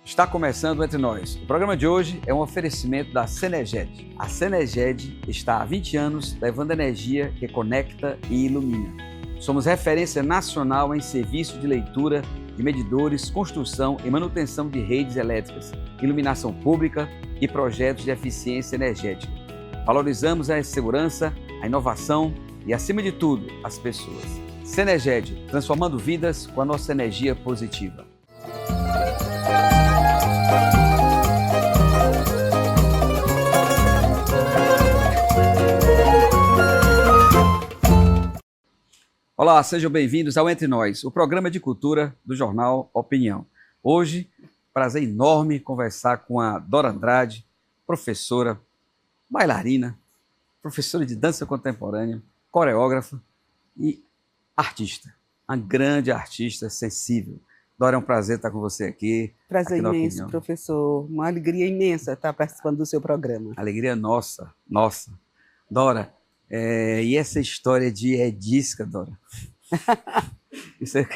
Está começando Entre Nós. O programa de hoje é um oferecimento da Ceneged. A Ceneged está há 20 anos levando energia que conecta e ilumina. Somos referência nacional em serviço de leitura de medidores, construção e manutenção de redes elétricas, iluminação pública e projetos de eficiência energética. Valorizamos a segurança, a inovação e, acima de tudo, as pessoas. Ceneged, transformando vidas com a nossa energia positiva. Olá, sejam bem-vindos ao Entre Nós, o programa de cultura do jornal Opinião. Hoje, prazer enorme conversar com a Dora Andrade, professora, bailarina, professora de dança contemporânea, coreógrafa e artista, uma grande artista sensível. Dora, é um prazer estar com você aqui. Prazer imenso, professor. Uma alegria imensa estar participando do seu programa. Alegria nossa. Dora, e essa história de Edisca, Dora? Isso é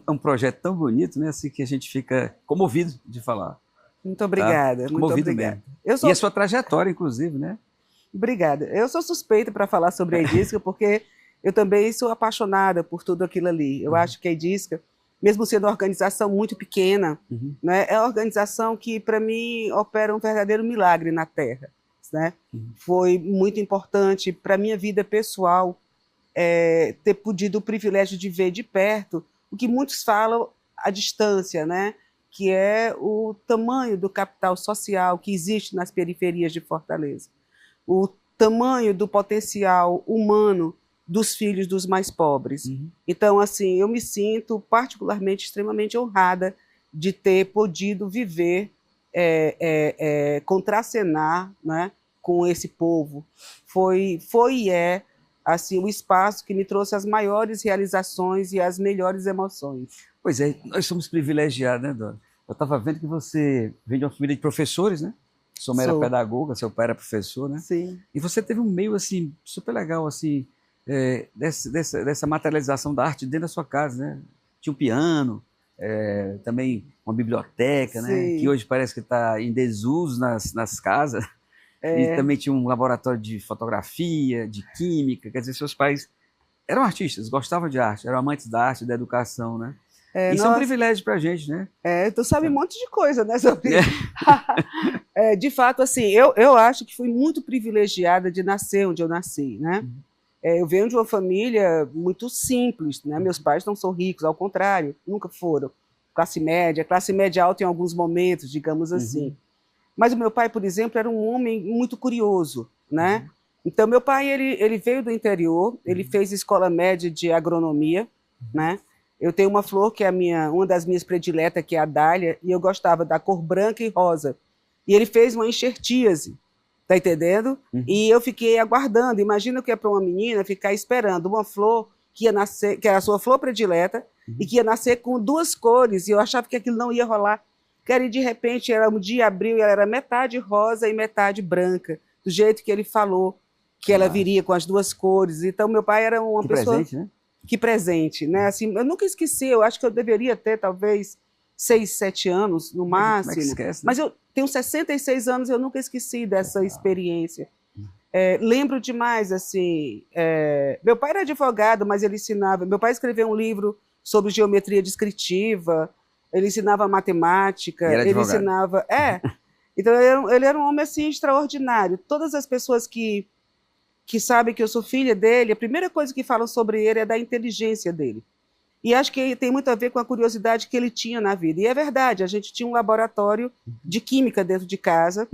um projeto tão bonito, né? Assim que a gente fica comovido de falar. Muito obrigada. Tá? Muito obrigada. Mesmo. E a sua trajetória, inclusive, né? Obrigada. Eu sou suspeita para falar sobre a Edisca, porque eu também sou apaixonada por tudo aquilo ali. Eu acho que a Edisca, mesmo sendo uma organização muito pequena, né, é uma organização que, para mim, opera um verdadeiro milagre na Terra. Né? Foi muito importante para a minha vida pessoal ter podido o privilégio de ver de perto o que muitos falam à distância, né? Que é o tamanho do capital social que existe nas periferias de Fortaleza, o tamanho do potencial humano dos filhos dos mais pobres. Então, assim, eu me sinto particularmente extremamente honrada de ter podido viver, contracenar, né, com esse povo. Foi e é assim, o espaço que me trouxe as maiores realizações e as melhores emoções. Pois é, nós somos privilegiados, né, Dora? Eu estava vendo que você vem de uma família de professores, né? Sua mãe era pedagoga, seu pai era professor, né? Sim. E você teve um meio, assim, super legal, assim, dessa materialização da arte dentro da sua casa, né? Tinha um piano, também uma biblioteca, né? Que hoje parece que está em desuso nas casas. E também tinha um laboratório de fotografia, de química. Quer dizer, seus pais eram artistas, gostavam de arte, eram amantes da arte, da educação, né? Isso é um privilégio para a gente, né? Tu sabe um monte de coisa, né, sobre de fato, assim, eu acho que fui muito privilegiada de nascer onde eu nasci, né? Eu venho de uma família muito simples, né? Meus pais não são ricos, ao contrário, nunca foram. Classe média alta em alguns momentos, digamos assim. Mas o meu pai, por exemplo, era um homem muito curioso, né? Então, meu pai, ele veio do interior, ele fez escola média de agronomia, né? Eu tenho uma flor que é uma das minhas prediletas, que é a dália, e eu gostava da cor branca e rosa. E ele fez uma enxertíase, tá entendendo? E eu fiquei aguardando. Imagina o que é para uma menina ficar esperando uma flor que ia nascer, que era a sua flor predileta, e que ia nascer com duas cores, e eu achava que aquilo não ia rolar. E de repente, era um dia abril e ela era metade rosa e metade branca, do jeito que ele falou que ela viria com as duas cores. Então, meu pai era uma pessoa... Presente, né? Que presente, né? Assim, eu nunca esqueci, eu acho que eu deveria ter, talvez, 6, 7 anos, no máximo. Como é que esquece, né? Mas eu tenho 66 anos e eu nunca esqueci dessa experiência. Lembro demais, assim... meu pai era advogado, mas ele ensinava... Meu pai escreveu um livro sobre geometria descritiva, ele ensinava matemática, ele ensinava... Então, ele era um homem, assim, extraordinário. Todas as pessoas que sabem que eu sou filha dele, a primeira coisa que falam sobre ele é da inteligência dele. E acho que tem muito a ver com a curiosidade que ele tinha na vida. E é verdade, a gente tinha um laboratório de química dentro de casa,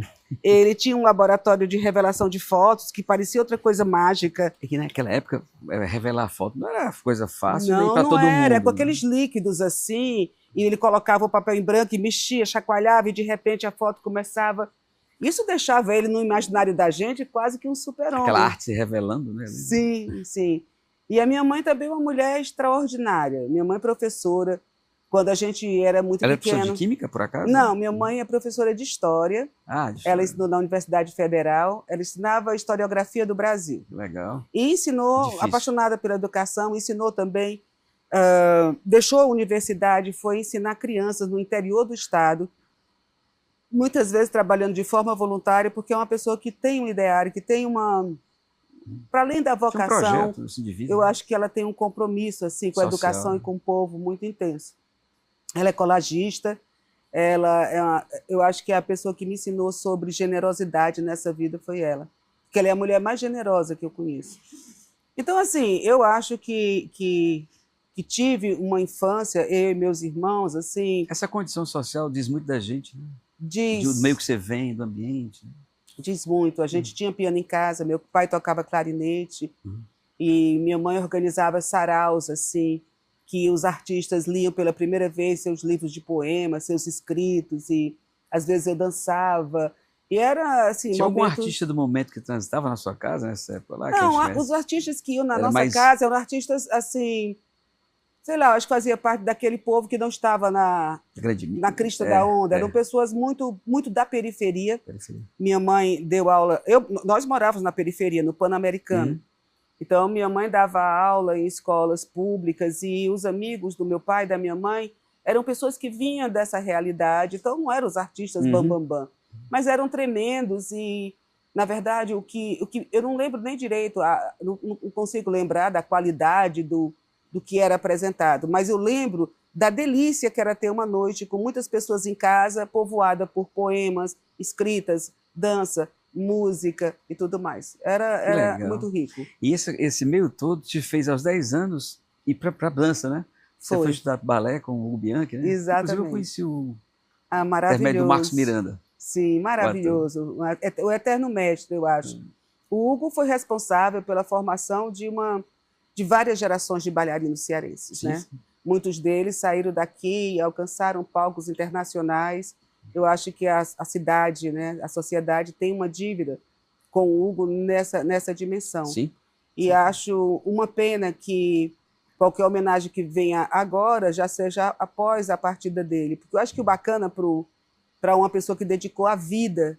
ele tinha um laboratório de revelação de fotos, que parecia outra coisa mágica. E que naquela época, revelar foto não era coisa fácil, nem para todo mundo. Não era, com aqueles líquidos assim, e ele colocava o papel em branco e mexia, chacoalhava, e de repente a foto começava... Isso deixava ele no imaginário da gente quase que um super-homem. Aquela arte se revelando, né? Sim, sim. E a minha mãe também é uma mulher extraordinária. Minha mãe é professora. Quando a gente era muito pequeno... Ela é professora de química, por acaso? Não, minha mãe é professora de história. De história. Ela ensinou na Universidade Federal. Ela ensinava a historiografia do Brasil. Legal. E ensinou, apaixonada pela educação, ensinou também... deixou a universidade, foi ensinar crianças no interior do estado muitas vezes trabalhando de forma voluntária, porque é uma pessoa que tem um ideário, que tem uma... Para além da vocação, projeto, assim, de vida, eu né? acho que ela tem um compromisso assim, com a Social, educação né? e com o povo muito intenso. Ela é colagista, eu acho que a pessoa que me ensinou sobre generosidade nessa vida foi ela, porque ela é a mulher mais generosa que eu conheço. Então, assim, eu acho que tive uma infância, eu e meus irmãos, assim, Essa condição social diz muito da gente, né? Do meio diz, que você vem, do ambiente, né? diz muito. A gente tinha piano em casa, meu pai tocava clarinete, Uhum. e minha mãe organizava saraus, assim, que os artistas liam pela primeira vez seus livros de poemas, seus escritos, e às vezes eu dançava. E era, assim, Tinha algum momentos... artista do momento que transitava na sua casa nessa época lá, que a Não, gente os conhece? artistas que iam na Era nossa mais casa eram artistas, assim, sei lá, acho que fazia parte daquele povo que não estava grande. na crista da onda. Eram É, pessoas muito, muito da periferia. periferia. Minha mãe deu aula... nós morávamos na periferia, no Pan-Americano. Uhum. Então, minha mãe dava aula em escolas públicas e os amigos do meu pai e da minha mãe eram pessoas que vinham dessa realidade. Então, não eram os artistas Uhum. bam, bam, bam, mas eram tremendos e, na verdade, o que eu não lembro nem direito, não consigo lembrar da qualidade do que era apresentado, mas eu lembro da delícia que era ter uma noite com muitas pessoas em casa, povoada por poemas, escritas, dança, música e tudo mais. Que Era legal. muito rico. E esse meio todo te fez, aos 10 anos, ir para dança, né? Você foi estudar balé com o Hugo Bianchi, né? Exatamente. Inclusive, eu conheci o Maravilhoso. do Marcos Miranda. Sim, maravilhoso. O eterno mestre, eu acho. O Hugo foi responsável pela formação de várias gerações de bailarinos cearenses, né? Sim. Muitos deles saíram daqui e alcançaram palcos internacionais. Eu acho que a cidade, né, a sociedade tem uma dívida com o Hugo nessa dimensão. Sim. E acho uma pena que qualquer homenagem que venha agora já seja após a partida dele. Porque eu acho que o bacana para uma pessoa que dedicou a vida,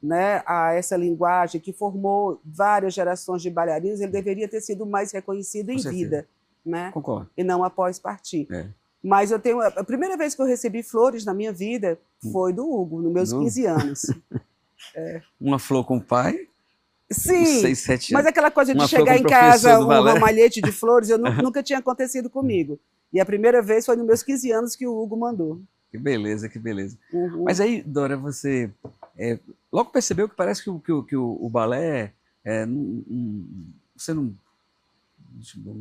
né, a essa linguagem, que formou várias gerações de bailarinos, ele deveria ter sido mais reconhecido em vida, né? Concordo. E não após partir. É. Mas a primeira vez que eu recebi flores na minha vida foi do Hugo, nos meus 15 anos. Uma flor com o pai? Sim, 6, 7 anos. mas aquela coisa de Uma chegar flor em com o casa, professor do balé. um ramalhete de flores, nunca tinha acontecido comigo. E a primeira vez foi nos meus 15 anos que o Hugo mandou. Que beleza, que beleza. Uhum. Mas aí, Dora, você logo percebeu que parece que o balé, você não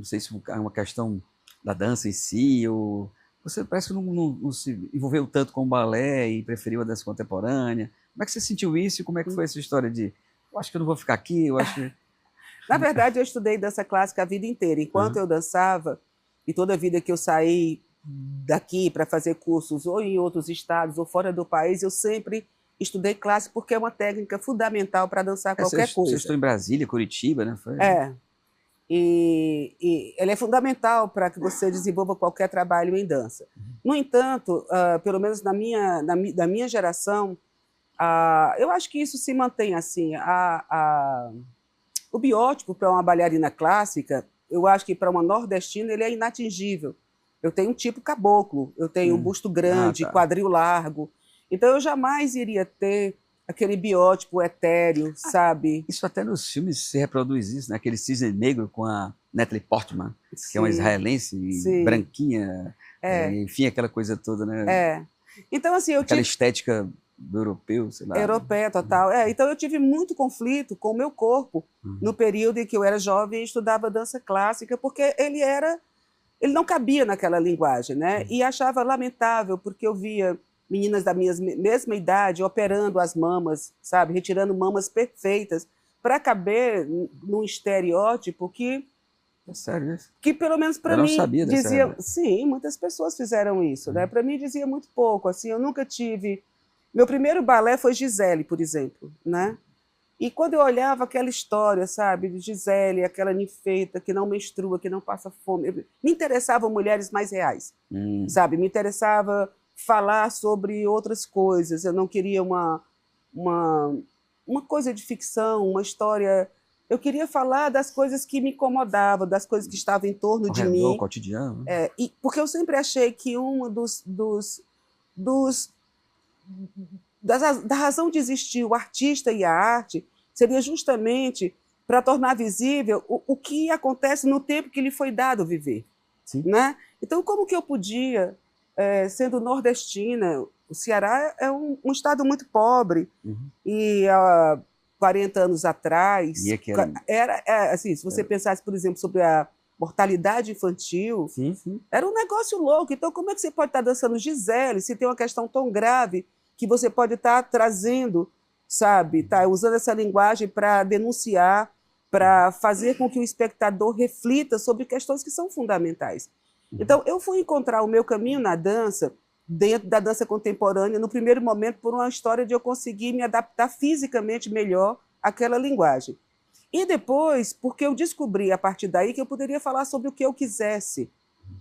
sei se é uma questão da dança em si, ou você parece que não se envolveu tanto com o balé e preferiu a dança contemporânea. Como é que você sentiu isso e como é que foi essa história de eu acho que eu não vou ficar aqui, eu acho que... Na verdade, eu estudei dança clássica a vida inteira. Enquanto eu dançava, e toda a vida que eu saí daqui para fazer cursos ou em outros estados ou fora do país, eu sempre estudei clássico porque é uma técnica fundamental para dançar qualquer coisa. Você estudou em Brasília, Curitiba, né? Foi? E ela é fundamental para que você desenvolva qualquer trabalho em dança. No entanto, pelo menos da minha geração, eu acho que isso se mantém assim. O biótipo para uma bailarina clássica, eu acho que para uma nordestina ele é inatingível. Eu tenho um tipo caboclo, eu tenho um busto grande, quadril largo. Então eu jamais iria ter aquele biótipo etéreo, sabe? Isso até nos filmes se reproduz isso, né? Aquele Cisne Negro com a Natalie Portman, que é uma israelense, branquinha, enfim, aquela coisa toda, né? Então, assim, aquela estética do europeu, sei lá. Europeia, total. Então eu tive muito conflito com o meu corpo no período em que eu era jovem e estudava dança clássica, porque ele não cabia naquela linguagem, né? E achava lamentável, porque eu via meninas da mesma idade operando as mamas, sabe? Retirando mamas perfeitas para caber num estereótipo que... É sério isso? Que pelo menos para mim sabia dizia... Sim, muitas pessoas fizeram isso, né? Para mim dizia muito pouco, assim, eu nunca tive... Meu primeiro balé foi Gisele, por exemplo, né? E quando eu olhava aquela história, sabe, de Gisele, aquela ninfeta que não menstrua, que não passa fome, me interessavam mulheres mais reais, sabe? Me interessava falar sobre outras coisas. Eu não queria uma coisa de ficção, uma história. Eu queria falar das coisas que me incomodavam, das coisas que estavam em torno de mim. O cotidiano. Porque eu sempre achei que um da razão de existir o artista e a arte seria justamente para tornar visível o que acontece no tempo que lhe foi dado viver. Sim. Né? Então, como que eu podia, sendo nordestina, o Ceará é um estado muito pobre, e há 40 anos atrás, assim, se você pensasse, por exemplo, sobre a mortalidade infantil, era um negócio louco. Então, como é que você pode estar dançando Gisele se tem uma questão tão grave que você pode estar trazendo, sabe, tá usando essa linguagem para denunciar, para fazer com que o espectador reflita sobre questões que são fundamentais. Então, eu fui encontrar o meu caminho na dança, dentro da dança contemporânea, no primeiro momento, por uma história de eu conseguir me adaptar fisicamente melhor àquela linguagem. E depois, porque eu descobri, a partir daí, que eu poderia falar sobre o que eu quisesse,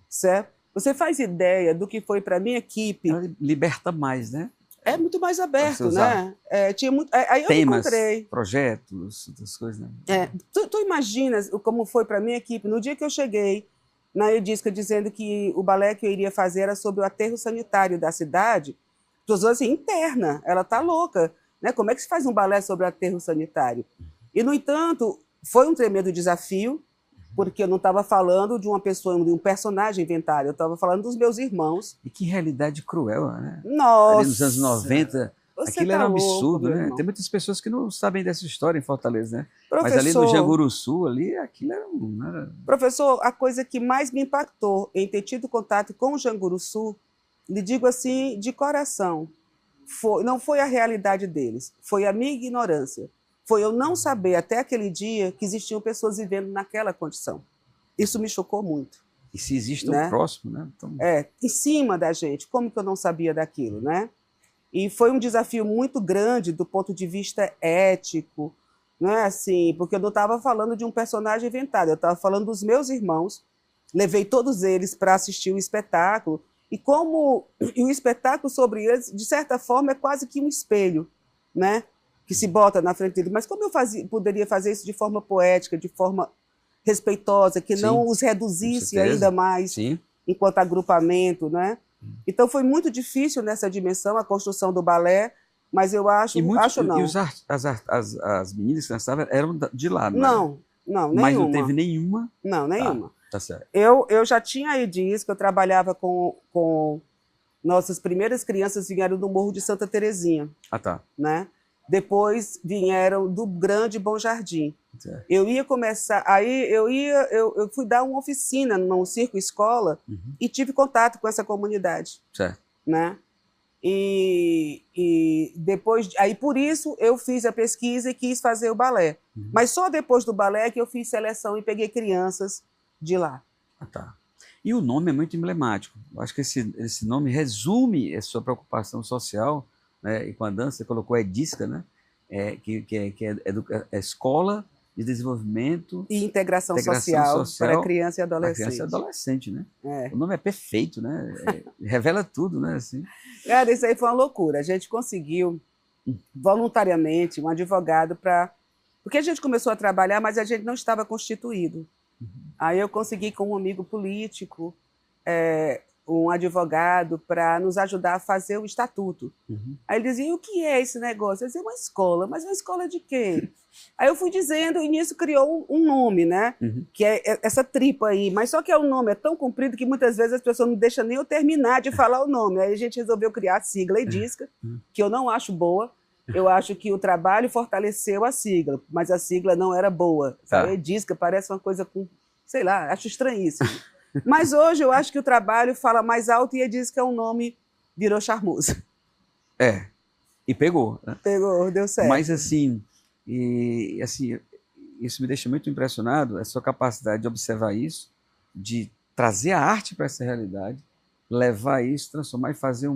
certo? Você faz ideia do que foi para a minha equipe? Ela liberta mais, né? É muito mais aberto, né? Tinha muito, aí temas, eu encontrei projetos, outras coisas. Né? Tu imaginas como foi para a minha equipe? No dia que eu cheguei na Edisca dizendo que o balé que eu iria fazer era sobre o aterro sanitário da cidade, as pessoas assim, interna, ela está louca. Né? Como é que se faz um balé sobre o aterro sanitário? E, no entanto, foi um tremendo desafio, porque eu não estava falando de uma pessoa, de um personagem inventado, eu estava falando dos meus irmãos. E que realidade cruel, né? Nossa! Ali nos anos 90, aquilo era um absurdo, né? Irmão. Tem muitas pessoas que não sabem dessa história em Fortaleza, né? Professor, mas ali no Janguruçu, ali, aquilo era... Professor, a coisa que mais me impactou em ter tido contato com o Janguruçu, lhe digo assim, de coração, não foi a realidade deles, foi a minha ignorância. Foi eu não saber até aquele dia que existiam pessoas vivendo naquela condição. Isso me chocou muito. E se existe um próximo, né? Então... em cima da gente. Como que eu não sabia daquilo, né? E foi um desafio muito grande do ponto de vista ético, né? Assim, porque eu não estava falando de um personagem inventado, eu estava falando dos meus irmãos. Levei todos eles para assistir o espetáculo. E o espetáculo sobre eles, de certa forma, é quase que um espelho, né? Que se bota na frente dele. Mas como eu poderia fazer isso de forma poética, de forma respeitosa, que não os reduzisse ainda mais enquanto agrupamento, né? Então foi muito difícil nessa dimensão a construção do balé, mas eu acho, não. E as meninas que dançavam eram de lá, não? Não, nenhuma. Mas não teve nenhuma? Não, nenhuma. Tá certo. Eu já tinha aí disso, que eu trabalhava com nossas primeiras crianças vieram do Morro de Santa Terezinha. Né? Depois vieram do Grande Bom Jardim. Certo. Eu ia começar, eu fui dar uma oficina num circo escola e tive contato com essa comunidade. Certo. Né? E depois, aí por isso eu fiz a pesquisa e quis fazer o balé. Mas só depois do balé que eu fiz seleção e peguei crianças de lá. E o nome é muito emblemático. Eu acho que esse nome resume a sua preocupação social, né? E com a dança, você colocou a Edisca, né? Que é Escola de Desenvolvimento e Integração Social para criança e adolescente. Para criança e adolescente, né? O nome é perfeito, né? Revela tudo, né? Assim. Cara, isso aí foi uma loucura. A gente conseguiu, voluntariamente, um advogado porque a gente começou a trabalhar, mas a gente não estava constituído. Aí eu consegui, com um amigo político, um advogado para nos ajudar a fazer o estatuto. Aí ele dizia, e o que é esse negócio? Eu dizia, uma escola. Mas uma escola de quê? Aí eu fui dizendo, e nisso criou um nome, né? Que é essa tripa aí. Mas só que o nome é tão comprido que muitas vezes as pessoas não deixam nem eu terminar de falar o nome. Aí a gente resolveu criar a sigla Edisca, que eu não acho boa. Eu acho que o trabalho fortaleceu a sigla, mas a sigla não era boa. Edisca parece uma coisa com, sei lá, acho estranhíssimo. Mas hoje eu acho que o trabalho fala mais alto e Edisca é um nome, virou charmoso. E pegou. Né? Pegou, deu certo. Mas assim, isso me deixa muito impressionado, a sua capacidade de observar isso, de trazer a arte para essa realidade, levar isso, transformar e fazer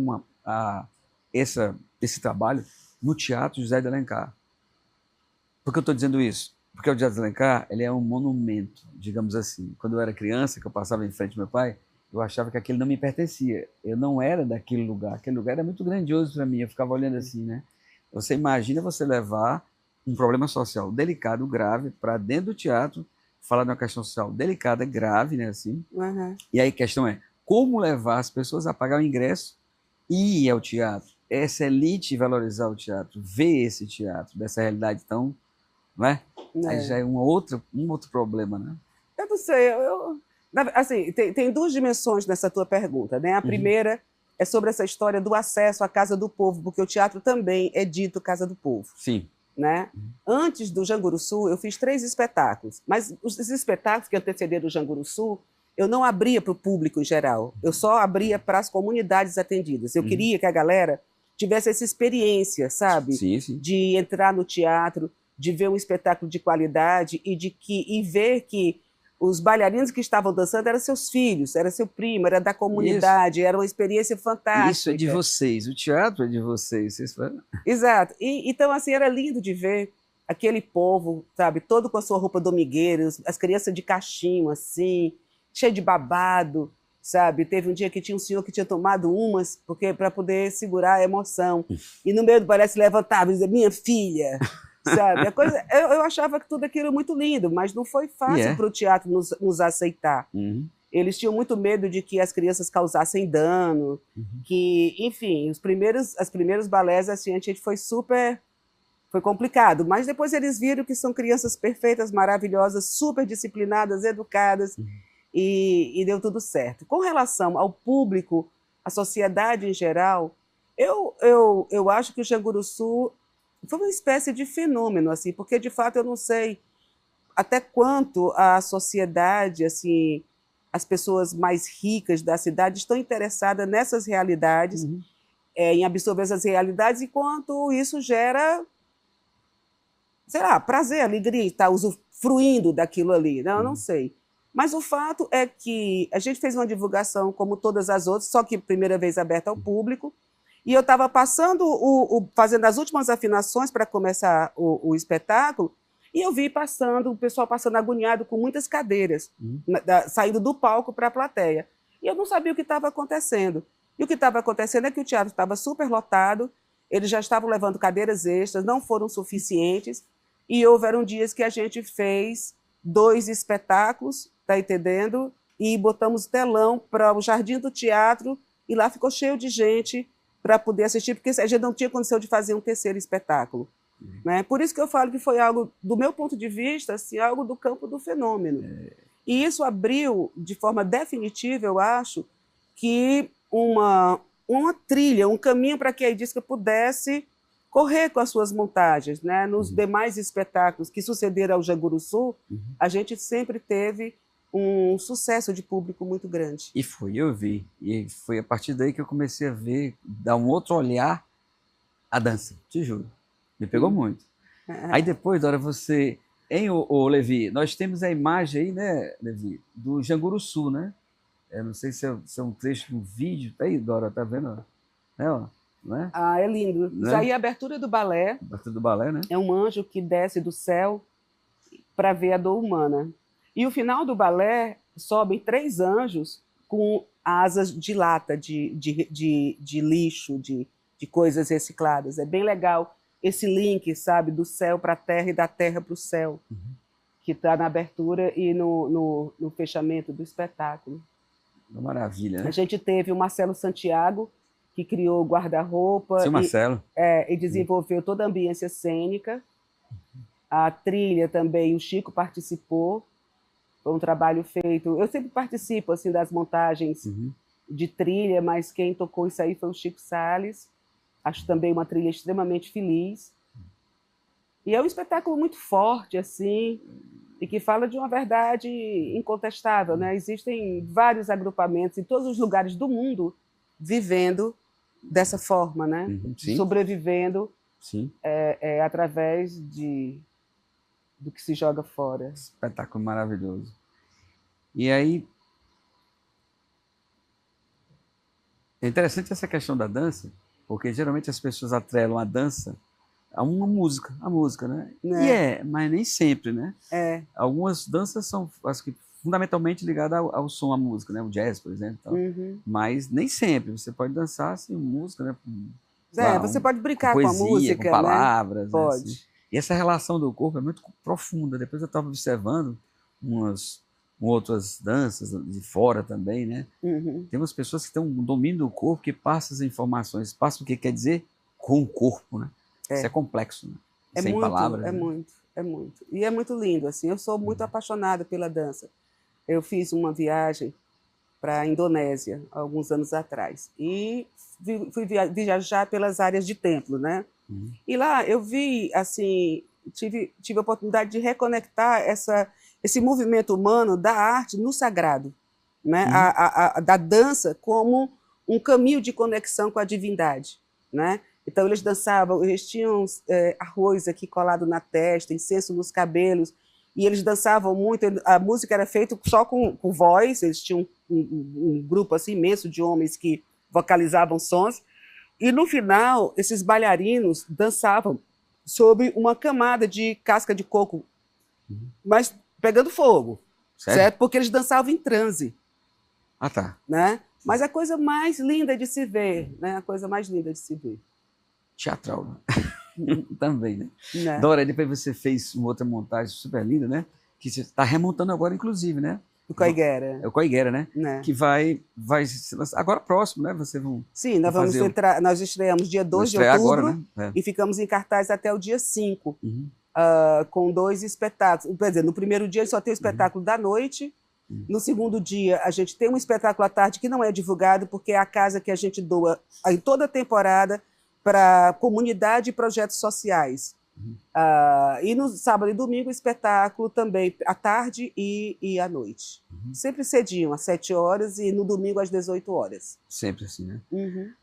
esse trabalho no Teatro José de Alencar. Por que eu estou dizendo isso? Porque o Teatro de Alencar, ele é um monumento, digamos assim. Quando eu era criança, que eu passava em frente ao meu pai, eu achava que aquele não me pertencia. Eu não era daquele lugar. Aquele lugar era muito grandioso para mim. Eu ficava olhando assim, né? Você imagina você levar um problema social delicado, grave, para dentro do teatro, falar de uma questão social delicada, grave, né? Assim. E aí a questão é, como levar as pessoas a pagar o ingresso e ir ao teatro? essa elite valorizar o teatro, ver esse teatro, dessa realidade tão, não é? Aí já é um outro problema, né? Eu não sei, assim, tem duas dimensões nessa tua pergunta, né? A primeira é sobre essa história do acesso à Casa do Povo, porque o teatro também é dito Casa do Povo. Sim. Né? Antes do Janguruçu, eu fiz 3 espetáculos, mas os espetáculos que antecederam o Janguruçu, eu não abria para o público em geral, eu só abria para as comunidades atendidas. Eu queria que a galera tivesse essa experiência, sabe? Sim, sim. De entrar no teatro, de ver um espetáculo de qualidade e ver que os bailarinos que estavam dançando eram seus filhos, era seu primo, era da comunidade, era uma experiência fantástica. Isso é de vocês, o teatro é de vocês. Exato. Então, assim, era lindo de ver aquele povo, sabe, todo com a sua roupa domingueira, as crianças de cachinho, assim, cheio de babado, sabe? Teve um dia que tinha um senhor que tinha tomado umas para poder segurar a emoção. E no meio do balé se levantava e dizia, minha filha, sabe? Eu achava que tudo aquilo era muito lindo, mas não foi fácil para o teatro nos aceitar. Eles tinham muito medo de que as crianças causassem dano, que, enfim, os primeiros balés, assim, a gente foi complicado, mas depois eles viram que são crianças perfeitas, maravilhosas, super disciplinadas, educadas, e deu tudo certo. Com relação ao público, à sociedade em geral, eu acho que o Janguruçu foi uma espécie de fenômeno, assim, porque, de fato, eu não sei até quanto a sociedade, assim, as pessoas mais ricas da cidade estão interessadas nessas realidades, em absorver essas realidades, e quanto isso gera, sei lá, prazer, alegria, estar usufruindo daquilo ali. Não, eu não sei. Mas o fato é que a gente fez uma divulgação como todas as outras, só que primeira vez aberta ao público, e eu estava passando, fazendo as últimas afinações para começar o espetáculo, e eu vi o pessoal passando agoniado com muitas cadeiras, saindo do palco para a plateia. E eu não sabia o que estava acontecendo. E o que estava acontecendo é que o teatro estava super lotado, eles já estavam levando cadeiras extras, não foram suficientes, e houveram dias que a gente fez 2 espetáculos, tá entendendo? E botamos telão para o Jardim do Teatro, e lá ficou cheio de gente para poder assistir, porque a gente não tinha condição de fazer um terceiro espetáculo. Né? Por isso que eu falo que foi algo, do meu ponto de vista, assim, algo do campo do fenômeno. E isso abriu, de forma definitiva, eu acho, que uma trilha, um caminho para que a Edisca pudesse correr com as suas montagens. Né? Nos demais espetáculos que sucederam ao Janguruçu, a gente sempre teve um sucesso de público muito grande. E eu vi. E foi a partir daí que eu comecei a ver, dar um outro olhar à dança, te juro. Me pegou muito. Aí depois, Dora, você... Hein, Levi, nós temos a imagem aí, né, Levi, do Janguruçu, né? Eu não sei se é um trecho do vídeo. Tá aí, Dora, tá vendo? Não é? Ah, é lindo. Né? Isso aí é a abertura do balé. Abertura do balé, né? É um anjo que desce do céu para ver a dor humana. E o final do balé sobem 3 anjos com asas de lata, de lixo, de coisas recicladas. É bem legal esse link, sabe, do céu para a terra e da terra para o céu, que está na abertura e no fechamento do espetáculo. Uma maravilha, né? A gente teve o Marcelo Santiago, que criou o guarda-roupa e desenvolveu toda a ambiência cênica. A trilha também, o Chico participou. Foi um trabalho feito... Eu sempre participo assim, das montagens de trilha, mas quem tocou isso aí foi o Chico Salles. Acho também uma trilha extremamente feliz. E é um espetáculo muito forte, assim, e que fala de uma verdade incontestável. Né? Existem vários agrupamentos em todos os lugares do mundo vivendo dessa forma, né? Sobrevivendo através do que se joga fora. Espetáculo maravilhoso. E aí, é interessante essa questão da dança, porque geralmente as pessoas atrelam a dança a uma música, né? Mas nem sempre, né? Algumas danças são, acho que, fundamentalmente ligadas ao som, à música, né? O jazz, por exemplo. Tal. Mas nem sempre. Você pode dançar sem música, né? Você pode brincar com poesia, com a música, com palavras. né? Pode. Assim. E essa relação do corpo é muito profunda. Depois eu estava observando umas com outras danças de fora também, né? Tem umas pessoas que têm um domínio do corpo que passa as informações, passa o que quer dizer com o corpo, né? Isso é complexo, né? Sem palavras. É muito, é muito. E é muito lindo, assim. Eu sou muito apaixonada pela dança. Eu fiz uma viagem para a Indonésia, alguns anos atrás, e fui viajar pelas áreas de templo, né? E lá eu vi, assim, tive a oportunidade de reconectar esse movimento humano da arte no sagrado, né? Da dança como um caminho de conexão com a divindade, né? Então eles dançavam, eles tinham arroz aqui colado na testa, incenso nos cabelos, e eles dançavam muito. A música era feita só com voz, eles tinham um grupo assim imenso de homens que vocalizavam sons, e no final esses bailarinos dançavam sobre uma camada de casca de coco, mas pegando fogo. Sério? Certo? Porque eles dançavam em transe. Ah, tá. Né? Mas a coisa mais linda de se ver, né? A coisa mais linda de se ver. Teatral, né? Também, né? Dora, depois você fez uma outra montagem super linda, né? Que você está remontando agora, inclusive, né? O Coiguera. É o Coiguera, né? Que vai se lançar agora próximo, né? Sim, nós estreamos dia 2 de outubro agora, né? E ficamos em cartaz até o dia 5, com 2 espetáculos. Quer dizer, no primeiro dia só tem o espetáculo da noite, no segundo dia a gente tem um espetáculo à tarde que não é divulgado, porque é a casa que a gente doa em toda a temporada para comunidade e projetos sociais. E no sábado e domingo, espetáculo também à tarde e à noite. Sempre cedinho, às 7 horas, e no domingo às 18 horas. Sempre assim, né?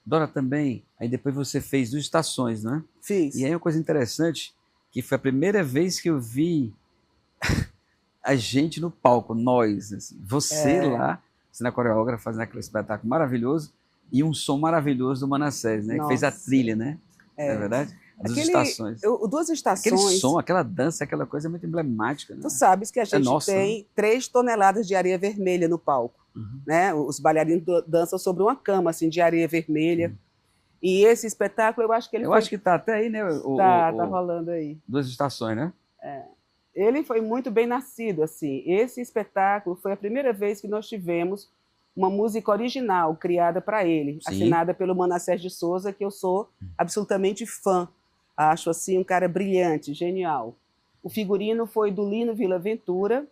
Dora, também, aí depois você fez duas estações, né? Fiz. E aí uma coisa interessante, que foi a primeira vez que eu vi a gente no palco, nós, assim, você lá, sendo a coreógrafa, fazendo aquele espetáculo maravilhoso, e um som maravilhoso do Manassés, né? Que fez a trilha, né? Não é verdade? Duas estações. Duas estações. Aquele som, aquela dança, aquela coisa é muito emblemática. Né? Tu sabes que a gente tem 3 toneladas de areia vermelha no palco. Né? Os bailarinos dançam sobre uma cama assim, de areia vermelha. E esse espetáculo, eu acho que ele acho que está até aí, né? Tá rolando aí. Duas estações, né? Ele foi muito bem nascido, assim. Esse espetáculo foi a primeira vez que nós tivemos uma música original criada para ele, assinada pelo Manassés de Souza, que eu sou absolutamente fã. Acho assim um cara brilhante, genial. O figurino foi do Lino Villaventura,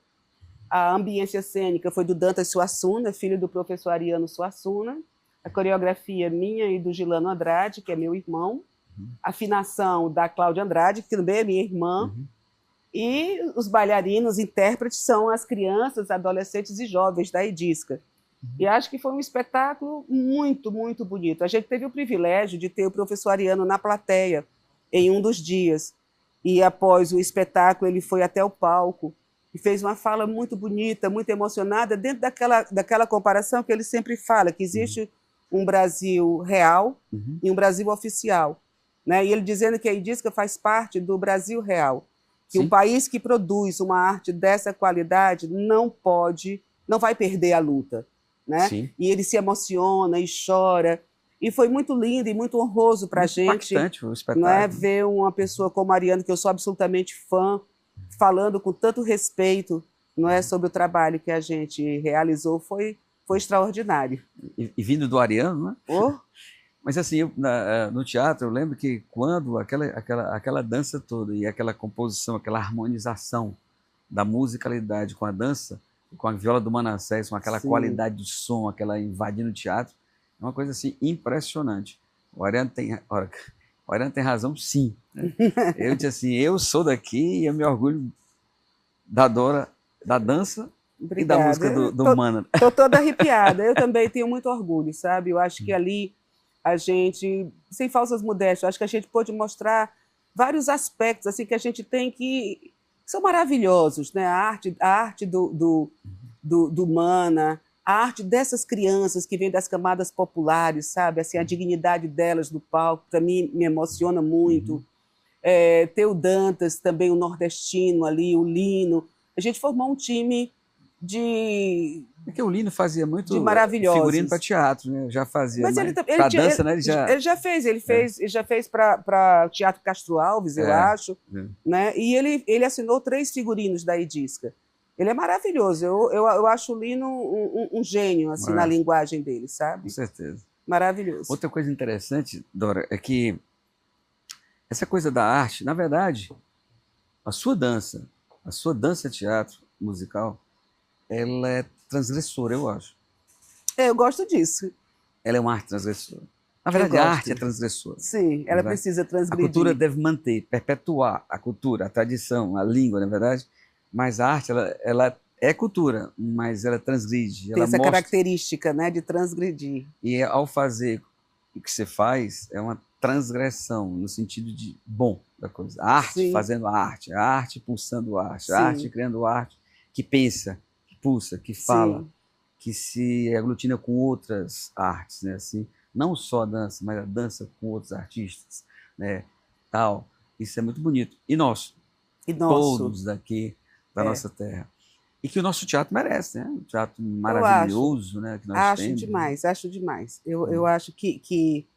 a ambiência cênica foi do Dantas Suassuna, filho do professor Ariano Suassuna, a coreografia minha e do Gilano Andrade, que é meu irmão, a afinação da Cláudia Andrade, que também é minha irmã, e os bailarinos, intérpretes, são as crianças, adolescentes e jovens da Edisca. E acho que foi um espetáculo muito, muito bonito. A gente teve o privilégio de ter o professor Ariano na plateia em um dos dias. E após o espetáculo, ele foi até o palco e fez uma fala muito bonita, muito emocionada, dentro daquela comparação que ele sempre fala, que existe um Brasil real e um Brasil oficial. Né? E ele dizendo que a Edisca faz parte do Brasil real. Que um país que produz uma arte dessa qualidade não vai perder a luta. Né? E ele se emociona e chora. E foi muito lindo e muito honroso para a gente, o espetáculo, né? Ver uma pessoa como Ariano, que eu sou absolutamente fã, falando com tanto respeito, não é, sobre o trabalho que a gente realizou. Foi extraordinário. E vindo do Ariano, né? Mas assim, no teatro, eu lembro que quando aquela dança toda e aquela composição, aquela harmonização da musicalidade com a dança, com a viola do Manassés, com aquela qualidade do som, aquela invadindo o teatro, é uma coisa assim impressionante. O Ariano tem razão, sim. Né? Eu disse assim, eu sou daqui e eu me orgulho da Dora, da dança. Obrigada. E da música do Mana. Estou toda arrepiada. Eu também tenho muito orgulho, sabe? Eu acho que ali a gente, sem falsas modéstias, acho que a gente pôde mostrar vários aspectos assim que a gente tem que são maravilhosos, né? A arte do Mana, a arte dessas crianças que vêm das camadas populares, sabe? Assim, a dignidade delas no palco, para mim, me emociona muito. Ter o Dantas, também o nordestino ali, o Lino. A gente formou um time de... Porque o Lino fazia muito figurino para teatro, né? Já fazia. Mas para dança, né? Ele já fez para Teatro Castro Alves, eu acho. Né? E ele assinou 3 figurinos da Edisca. Ele é maravilhoso. Eu acho o Lino um gênio, assim, na linguagem dele, sabe? Com certeza. Maravilhoso. Outra coisa interessante, Dora, é que essa coisa da arte, na verdade, a sua dança teatro musical, ela é transgressora, eu acho. Eu gosto disso. Ela é uma arte transgressora. Na verdade, a arte é transgressora. Sim, ela precisa transgredir. A cultura deve manter, perpetuar a cultura, a tradição, a língua, na verdade, mas a arte, ela é cultura, mas ela transgride. Tem ela essa mostra... característica, né, de transgredir. E ao fazer o que você faz, é uma transgressão, no sentido de bom da coisa. A arte Sim. fazendo arte, a arte pulsando arte, Sim. a arte criando arte que pensa, que pulsa, que fala, Sim. que se aglutina com outras artes, né? Assim, não só a dança, mas a dança com outros artistas, né? Tal. Isso é muito bonito. E nosso, todos daqui da nossa terra. E que o nosso teatro merece, né? Um teatro maravilhoso, né? Que nós temos. Acho demais. Eu acho que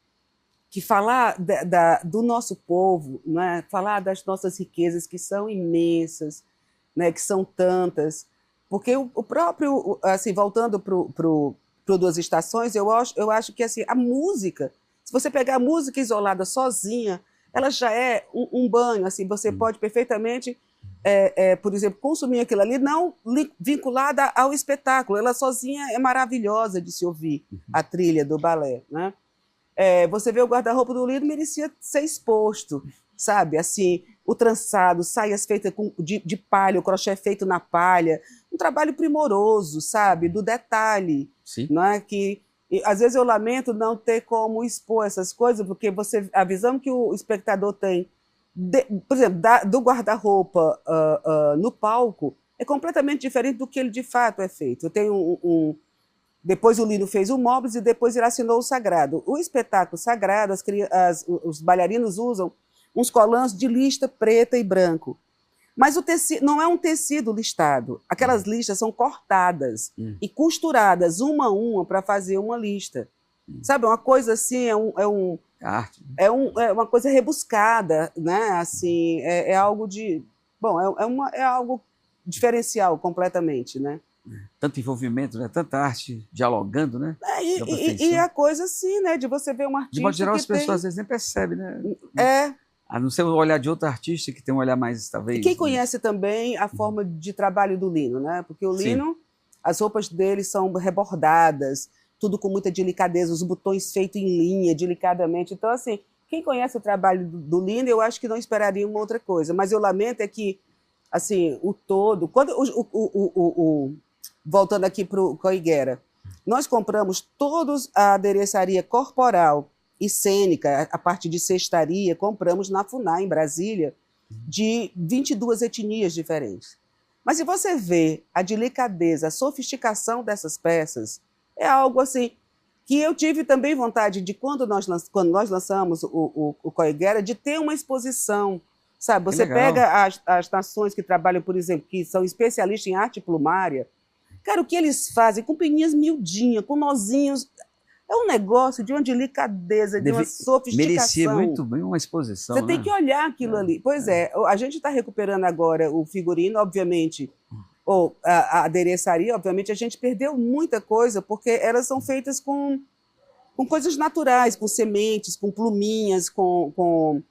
falar do nosso povo, né? Falar das nossas riquezas, que são imensas, né? Que são tantas, porque o próprio, assim, voltando para o Duas Estações, eu acho que assim, a música, se você pegar a música isolada sozinha, ela já é um banho, assim, você pode perfeitamente, por exemplo, consumir aquilo ali, não vinculada ao espetáculo, ela sozinha é maravilhosa de se ouvir, a trilha do balé, né? Você vê o guarda-roupa do Lino, merecia ser exposto, sabe? Assim, o trançado, saias feitas de palha, o crochê feito na palha, um trabalho primoroso, sabe? Do detalhe. Sim. Não é? Às vezes eu lamento não ter como expor essas coisas, porque a visão que o espectador tem, por exemplo, do guarda-roupa no palco, é completamente diferente do que ele de fato é feito. Eu tenho depois o Lino fez o Móveis e depois ele assinou o Sagrado. O espetáculo Sagrado, os bailarinos usam uns colãs de lista preta e branco. Mas o tecido não é um tecido listado. Aquelas listas são cortadas e costuradas uma a uma para fazer uma lista. Sabe, uma coisa assim, arte. É uma coisa rebuscada, né? Assim, é algo de... Bom, é algo diferencial completamente, né? Tanto envolvimento, né? Tanta arte dialogando, né? E a coisa assim, né? De você ver um artista. De modo geral, as pessoas às vezes nem percebem, né? A não ser o olhar de outro artista que tem um olhar mais, talvez... E quem conhece também a forma de trabalho do Lino, né? Porque o Lino, as roupas dele são rebordadas, tudo com muita delicadeza, os botões feitos em linha, delicadamente. Então, assim, quem conhece o trabalho do Lino, eu acho que não esperaria uma outra coisa. Mas eu lamento é que, assim, o todo... Quando voltando aqui para o Coiguera, nós compramos todos a adereçaria corporal e cênica, a parte de cestaria, compramos na FUNAI, em Brasília, de 22 etnias diferentes. Mas se você vê a delicadeza, a sofisticação dessas peças, é algo assim que eu tive também vontade de, quando nós lançamos o Coiguera, de ter uma exposição, sabe? Você pega as nações que trabalham, por exemplo, que são especialistas em arte plumária, cara, o que eles fazem com peninhas miudinhas, com nozinhos, é um negócio de uma delicadeza, de uma sofisticação. Merecia muito bem uma exposição. Você tem que olhar aquilo ali. Pois é, a gente está recuperando agora o figurino, obviamente, ou a adereçaria, obviamente, a gente perdeu muita coisa, porque elas são feitas com coisas naturais, com sementes, com pluminhas, com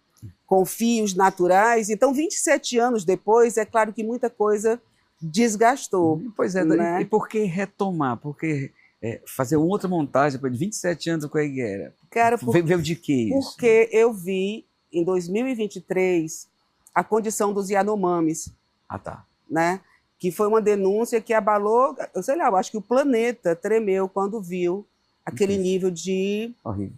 fios naturais. Então, 27 anos depois, é claro que muita coisa desgastou. Pois é, né? E por que retomar? Por que fazer outra montagem depois de 27 anos com a Coiguera? Cara, veio de quê isso? Porque eu vi, em 2023, a condição dos Yanomamis. Ah, tá. Né? Que foi uma denúncia que abalou, sei lá, eu acho que o planeta tremeu quando viu aquele nível de... Horrível.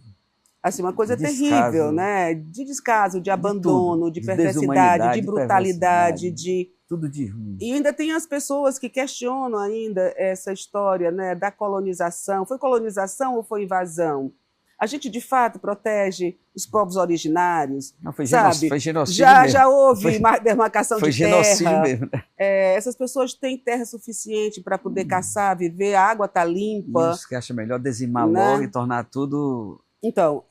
Assim, uma coisa de descaso, terrível, né? De descaso, de abandono, de perversidade, de brutalidade, de... Tudo de ruim. E ainda tem as pessoas que questionam ainda essa história, né, da colonização. Foi colonização ou foi invasão? A gente, de fato, protege os povos originários, não, foi sabe? Foi genocídio mesmo. Já houve demarcação de terra. Foi genocídio mesmo. Essas pessoas têm terra suficiente para poder caçar, viver, a água está limpa. Isso, que acha melhor dizimar logo e tornar tudo... Então,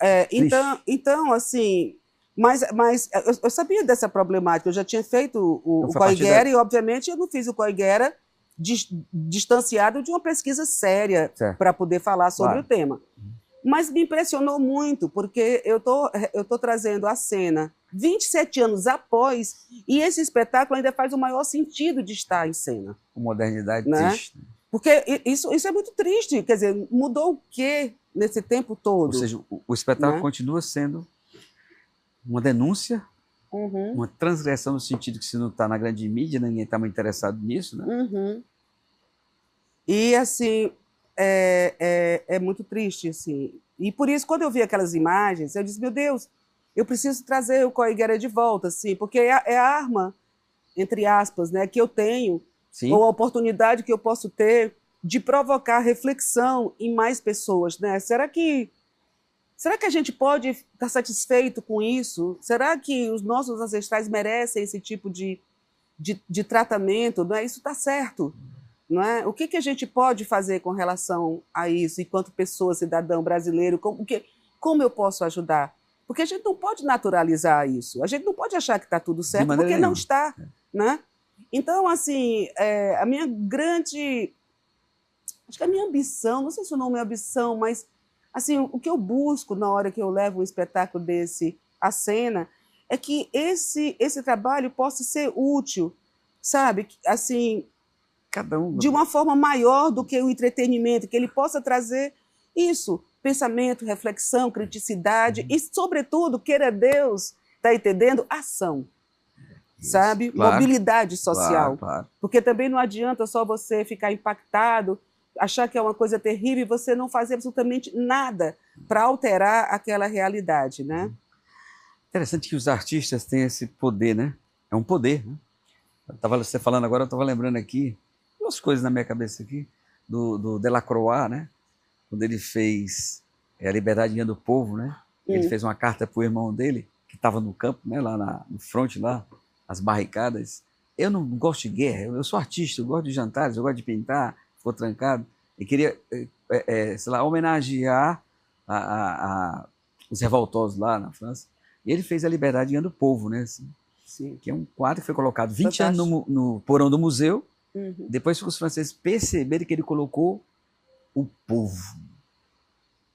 assim... Mas eu sabia dessa problemática, eu já tinha feito o Coiguera e, obviamente, eu não fiz o Coiguera distanciado de uma pesquisa séria para poder falar sobre o tema. Mas me impressionou muito, porque eu tô trazendo a cena 27 anos após, e esse espetáculo ainda faz o maior sentido de estar em cena. Com modernidade, né? triste. Porque isso é muito triste, quer dizer, mudou o quê nesse tempo todo? Ou seja, o espetáculo né? continua sendo uma denúncia, uma transgressão no sentido que se não está na grande mídia, ninguém está muito interessado nisso, né? E, assim, é muito triste, assim. E por isso, quando eu vi aquelas imagens, eu disse, meu Deus, eu preciso trazer o Koiguera de volta, assim, porque é a arma, entre aspas, né, que eu tenho, Sim. ou a oportunidade que eu posso ter de provocar reflexão em mais pessoas, né? Será que a gente pode estar satisfeito com isso? Será que os nossos ancestrais merecem esse tipo de tratamento? Não é? Isso está certo. Não é? O que a gente pode fazer com relação a isso, enquanto pessoa, cidadão brasileiro? Como eu posso ajudar? Porque a gente não pode naturalizar isso. A gente não pode achar que está tudo certo, porque não está. Né? Então, assim, a minha grande... Acho que a minha ambição, não sei se o nome é ambição, mas assim, o que eu busco na hora que eu levo um espetáculo desse à cena é que esse trabalho possa ser útil, sabe? Assim, cada um de uma forma maior do que o entretenimento, que ele possa trazer isso, pensamento, reflexão, criticidade e, sobretudo, queira Deus, tá entendendo? Ação. Isso, sabe? Claro, mobilidade social. Claro. Porque também não adianta só você ficar impactado, achar que é uma coisa terrível e você não fazer absolutamente nada para alterar aquela realidade, né? Interessante que os artistas têm esse poder, né? É um poder, né? Você falando agora, eu estava lembrando aqui, duas coisas na minha cabeça aqui, do Delacroix, né? Quando ele fez A Liberdade do Povo, né? Ele fez uma carta para o irmão dele, que estava no campo, né? Lá no fronte, lá, as barricadas. Eu não gosto de guerra, eu sou artista, eu gosto de jantares, eu gosto de pintar, ficou trancado. E queria, sei lá, homenagear os revoltosos lá na França. E ele fez A Liberdade do Povo, né? Assim, sim. Que é um quadro que foi colocado 20 anos no porão do museu. Depois que os franceses perceberam que ele colocou o povo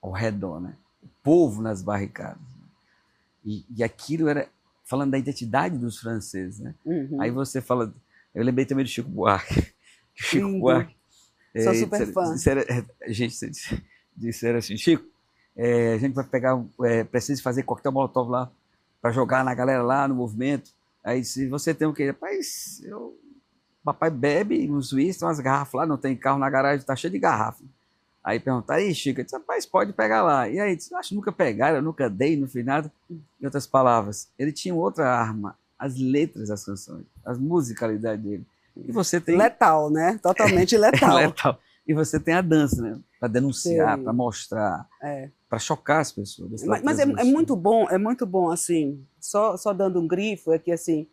ao redor, né? O povo nas barricadas. E aquilo era falando da identidade dos franceses, né? Aí você fala... Eu lembrei também do Chico Buarque. Chico Buarque. Sou super fã. Disseram assim, Chico, a gente vai pegar, precisa fazer coquetel molotov lá, para jogar na galera lá no movimento. Aí se você tem o quê? Rapaz, papai bebe nos uísques, tem umas garrafas lá, não tem carro na garagem, tá cheio de garrafa. Aí perguntaram, aí Chico, eu disse, rapaz, pode pegar lá. E aí, disse, acho que nunca pegaram, eu nunca dei, não fiz nada. Em outras palavras, ele tinha outra arma, as letras das canções, as musicalidades dele. E você tem... Letal, né? Totalmente letal. Letal. E você tem a dança, né? Para denunciar, para mostrar, para chocar as pessoas. Mas é muito bom, assim, só dando um grifo, é que, assim,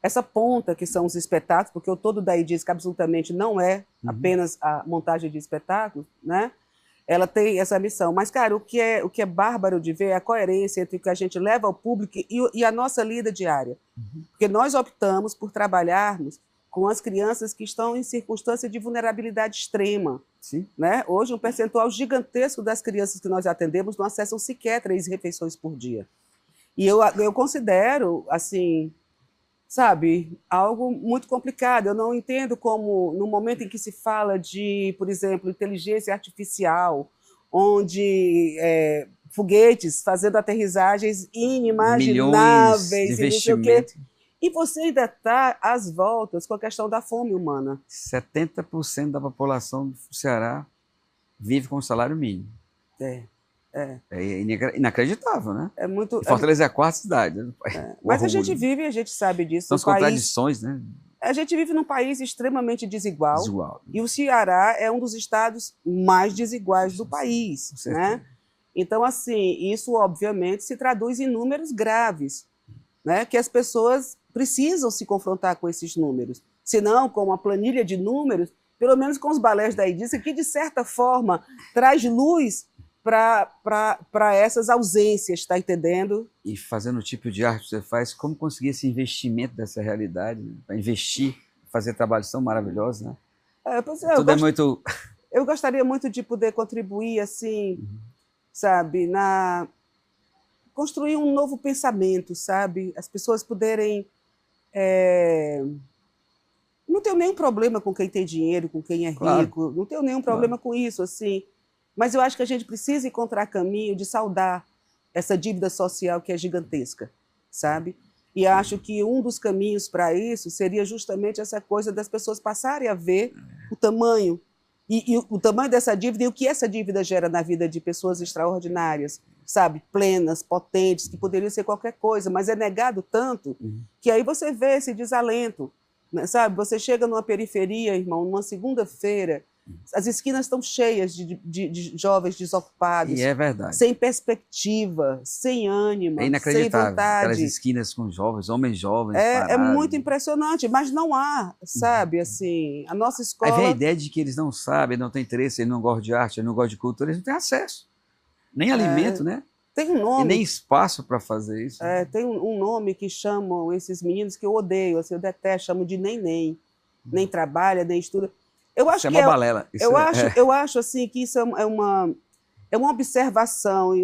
essa ponta que são os espetáculos, porque o todo daí diz que absolutamente não é apenas a montagem de espetáculos, né? Ela tem essa missão. Mas, cara, o que é bárbaro de ver é a coerência entre o que a gente leva ao público e a nossa lida diária. Porque nós optamos por trabalharmos com as crianças que estão em circunstância de vulnerabilidade extrema. Sim. Né? Hoje, um percentual gigantesco das crianças que nós atendemos não acessam sequer 3 refeições por dia. E eu considero, assim, sabe, algo muito complicado. Eu não entendo como, no momento em que se fala de, por exemplo, inteligência artificial, onde foguetes fazendo aterrissagens inimagináveis, milhões de e não sei o quê, e você ainda está às voltas com a questão da fome humana. 70% da população do Ceará vive com salário mínimo. É inacreditável, né? E Fortaleza é a quarta cidade. Né? Mas a gente vive, a gente sabe disso. São as contradições, né? A gente vive num país extremamente desigual. E o Ceará é um dos estados mais desiguais do país. Né? Então, assim, isso obviamente se traduz em números graves, né? Que as pessoas precisam se confrontar com esses números. Se não, com uma planilha de números, pelo menos com os balés da Edissa, que, de certa forma, traz luz para essas ausências, está entendendo? E fazendo o tipo de arte que você faz, como conseguir esse investimento dessa realidade, né? Para investir, fazer trabalhos tão maravilhosos, né? Pois é, Tudo é muito... eu gostaria muito de poder contribuir, assim, sabe, construir um novo pensamento, sabe? As pessoas poderem... Não tenho nenhum problema com quem tem dinheiro, com quem é rico, não tenho nenhum problema com isso, assim. Mas eu acho que a gente precisa encontrar caminho de saldar essa dívida social que é gigantesca, sabe? E acho que um dos caminhos para isso seria justamente essa coisa das pessoas passarem a ver o tamanho e o tamanho dessa dívida e o que essa dívida gera na vida de pessoas extraordinárias, sabe? Plenas, potentes, que poderiam ser qualquer coisa, mas é negado tanto que aí você vê esse desalento, né? Sabe? Você chega numa periferia, irmão, numa segunda-feira, as esquinas estão cheias de jovens desocupados. E é verdade. Sem perspectiva, sem ânimo, É inacreditável. sem vontade. Aquelas esquinas com jovens, homens jovens É parados. muito impressionante, mas não há, sabe, assim, a nossa escola... Aí vem a ideia de que eles não sabem, não têm interesse, eles não gostam de arte, eles não gostam de cultura, eles não têm acesso. Nem alimento, né? Tem um nome... E nem espaço para fazer isso. Tem um nome que chamam esses meninos que eu odeio, assim, eu detesto, chamam de nem. Nem trabalha, nem estuda. Eu acho isso é uma balela. Eu acho assim, que isso é uma observação, e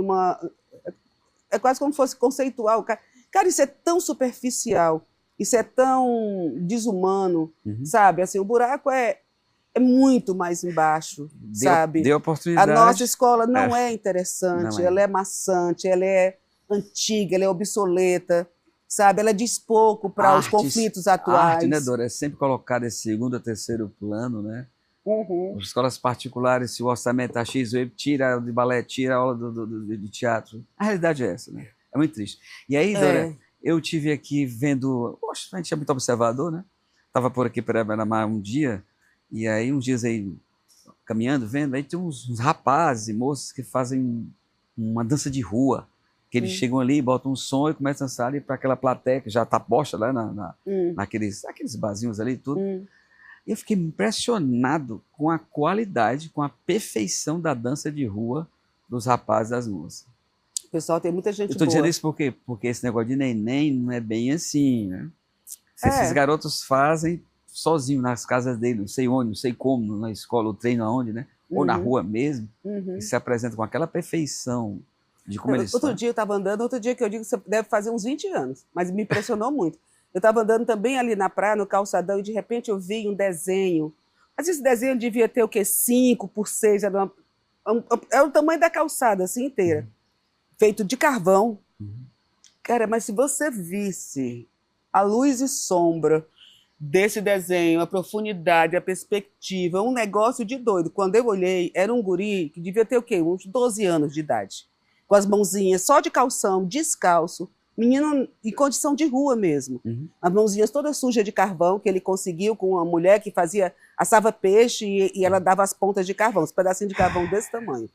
é quase como se fosse conceitual. Cara, isso é tão superficial, isso é tão desumano, sabe? Assim, o buraco é muito mais embaixo, sabe? Deu oportunidade. A nossa escola não é interessante, Não é. ela é maçante, ela é antiga, ela é obsoleta, sabe? Ela diz pouco para os conflitos atuais. A arte, né, Dora, é sempre colocada em segundo ou terceiro plano, né? As escolas particulares, se o orçamento está X, tira de balé, tira a aula de teatro. A realidade é essa, né? É muito triste. E aí, Dora, eu tive aqui vendo... Poxa, a gente é muito observador, né? Estava por aqui para Beira-Mar um dia, e aí uns dias aí, caminhando, vendo, aí tem uns rapazes e moças que fazem uma dança de rua, que eles chegam ali, botam um som e começam a dançar ali para aquela plateia que já está posta lá naqueles barzinhos ali e tudo. E eu fiquei impressionado com a qualidade, com a perfeição da dança de rua dos rapazes e das moças. O pessoal tem muita gente boa. Eu estou dizendo isso porque esse negócio de neném não é bem assim, né? Esses garotos fazem sozinho nas casas deles, não sei onde, não sei como, na escola, ou treino aonde, né? Ou na rua mesmo, e se apresentam com aquela perfeição de como eles Outro dia eu estava andando, outro dia que eu digo que você deve fazer uns 20 anos, mas me impressionou muito. Eu estava andando também ali na praia, no calçadão, e de repente eu vi um desenho. Mas esse desenho devia ter o quê? 5 por 6, era o tamanho da calçada, assim, inteira. Feito de carvão. Cara, mas se você visse a luz e sombra desse desenho, a profundidade, a perspectiva, um negócio de doido. Quando eu olhei, era um guri que devia ter o quê? Uns 12 anos de idade. Com as mãozinhas só de calção, descalço, menino em condição de rua mesmo. As mãozinhas todas sujas de carvão, que ele conseguiu com uma mulher que assava peixe e ela dava as pontas de carvão, uns pedacinhos de carvão desse tamanho.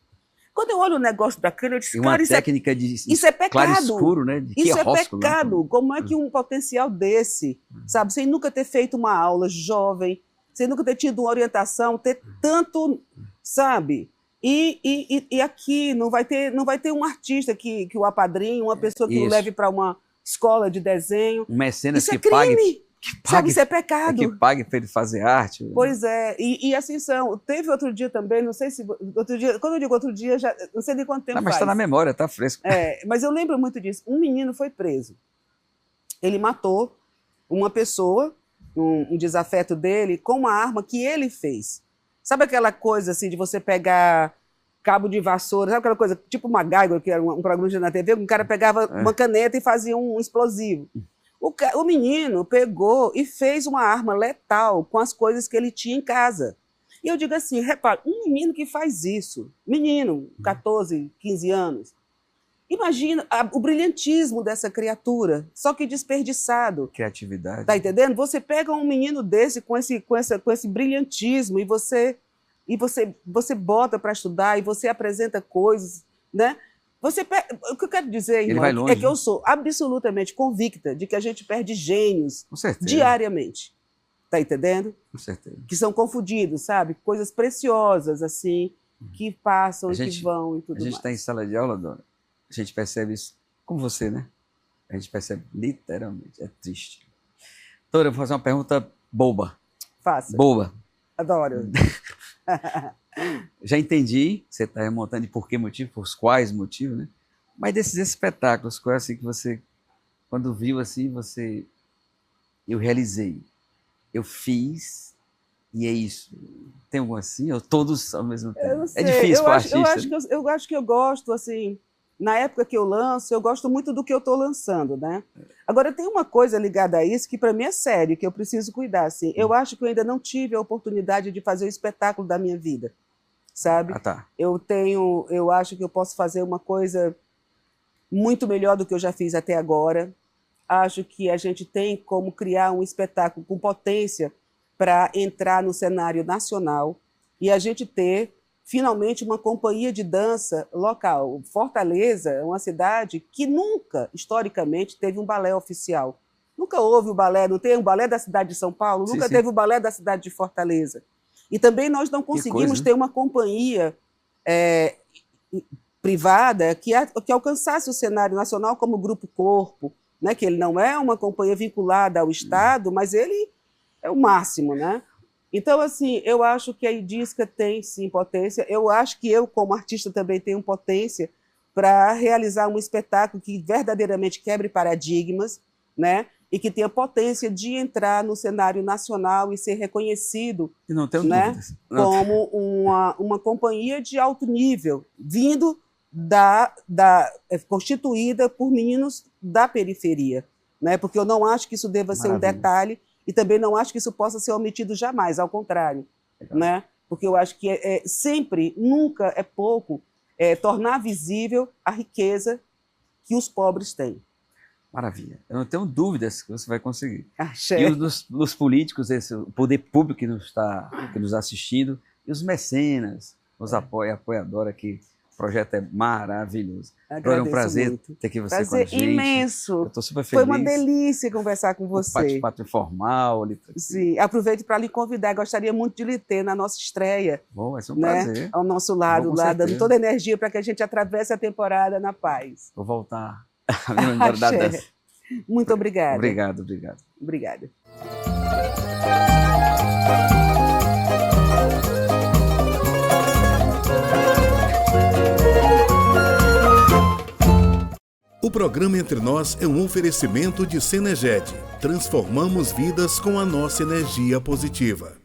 Quando eu olho um negócio daquele, eu disse, cara, isso é pecado. Claro escuro, né? Isso é pecado. Como é que um potencial desse, sabe, sem nunca ter feito uma aula jovem, sem nunca ter tido uma orientação, ter tanto, sabe? E aqui não vai ter um artista que o apadrinhe, uma pessoa que o leve para uma escola de desenho. Um mecenas isso é que crime. pague, sabe, isso é pecado. Que pague para ele fazer arte. Pois é, e assim são. Teve outro dia também, não sei se... Outro dia, quando eu digo outro dia, já não sei de quanto tempo mas está na memória, está fresco. Mas eu lembro muito disso. Um menino foi preso. Ele matou uma pessoa, um desafeto dele, com uma arma que ele fez. Sabe aquela coisa assim de você pegar cabo de vassoura, sabe aquela coisa, tipo uma MacGyver, que era um programa na TV, um cara pegava uma caneta e fazia um explosivo. O menino pegou e fez uma arma letal com as coisas que ele tinha em casa. E eu digo assim, repara, um menino que faz isso, menino, 14, 15 anos, imagina o brilhantismo dessa criatura, só que desperdiçado. Criatividade. Tá entendendo? Você pega um menino desse com esse brilhantismo e você bota para estudar e você apresenta coisas, né? O que eu quero dizer, irmão, é que eu sou absolutamente convicta de que a gente perde gênios diariamente. Tá entendendo? Com certeza. Que são confundidos, sabe? Coisas preciosas, assim, que passam e que vão e tudo mais. A gente está em sala de aula, Dona, a gente percebe isso, como você, né? A gente percebe literalmente, é triste. Dora, eu vou fazer uma pergunta boba. Faça. Boba. Adoro. Já entendi, você está remontando de por que motivo, por quais motivos, né? Mas desses espetáculos, qual é assim que você, quando viu assim, eu realizei, eu fiz, e é isso. Tem algum assim, ou todos ao mesmo tempo? Eu não sei. É difícil para o artista. Eu acho que eu gosto, assim, na época que eu lanço, eu gosto muito do que eu estou lançando, né? Agora, tem uma coisa ligada a isso que para mim é sério, que eu preciso cuidar, assim. Eu acho que eu ainda não tive a oportunidade de fazer o espetáculo da minha vida, sabe? Ah, tá. Eu acho que eu posso fazer uma coisa muito melhor do que eu já fiz até agora. Acho que a gente tem como criar um espetáculo com potência para entrar no cenário nacional e a gente ter finalmente uma companhia de dança local. Fortaleza é uma cidade que nunca, historicamente, teve um balé oficial. Nunca houve o balé, não tem um balé da cidade de São Paulo, nunca teve o balé da cidade de Fortaleza. E também nós não conseguimos ter uma companhia privada que alcançasse o cenário nacional como Grupo Corpo, né? Que ele não é uma companhia vinculada ao Estado, mas ele é o máximo, né? Então, assim, eu acho que a Idisca tem, sim, potência. Eu acho que eu, como artista, também tenho potência para realizar um espetáculo que verdadeiramente quebre paradigmas, né? E que tenha potência de entrar no cenário nacional e ser reconhecido, não tenho né? dúvidas. Como uma companhia de alto nível, vindo constituída por meninos da periferia, né? Porque eu não acho que isso deva ser um detalhe e também não acho que isso possa ser omitido jamais, ao contrário, né? Porque eu acho que sempre, nunca é pouco tornar visível a riqueza que os pobres têm. Maravilha. Eu não tenho dúvidas que você vai conseguir. Axé. E os políticos, o poder público que nos está assistindo, e os mecenas, os apoiadores aqui. O projeto é maravilhoso. Agora é um prazer muito. ter aqui você com a gente. Imenso. Eu estou super feliz. Foi uma delícia conversar com você. Bate-papo informal. Sim, aproveito para lhe convidar. Gostaria muito de lhe ter na nossa estreia. Bom, vai ser um prazer. Ao nosso lado, lá, dando toda a energia para que a gente atravesse a temporada na paz. Vou voltar a me lembrar da dança. Muito obrigada. Obrigado. Obrigada. O programa Entre Nós é um oferecimento de Seneged. Transformamos vidas com a nossa energia positiva.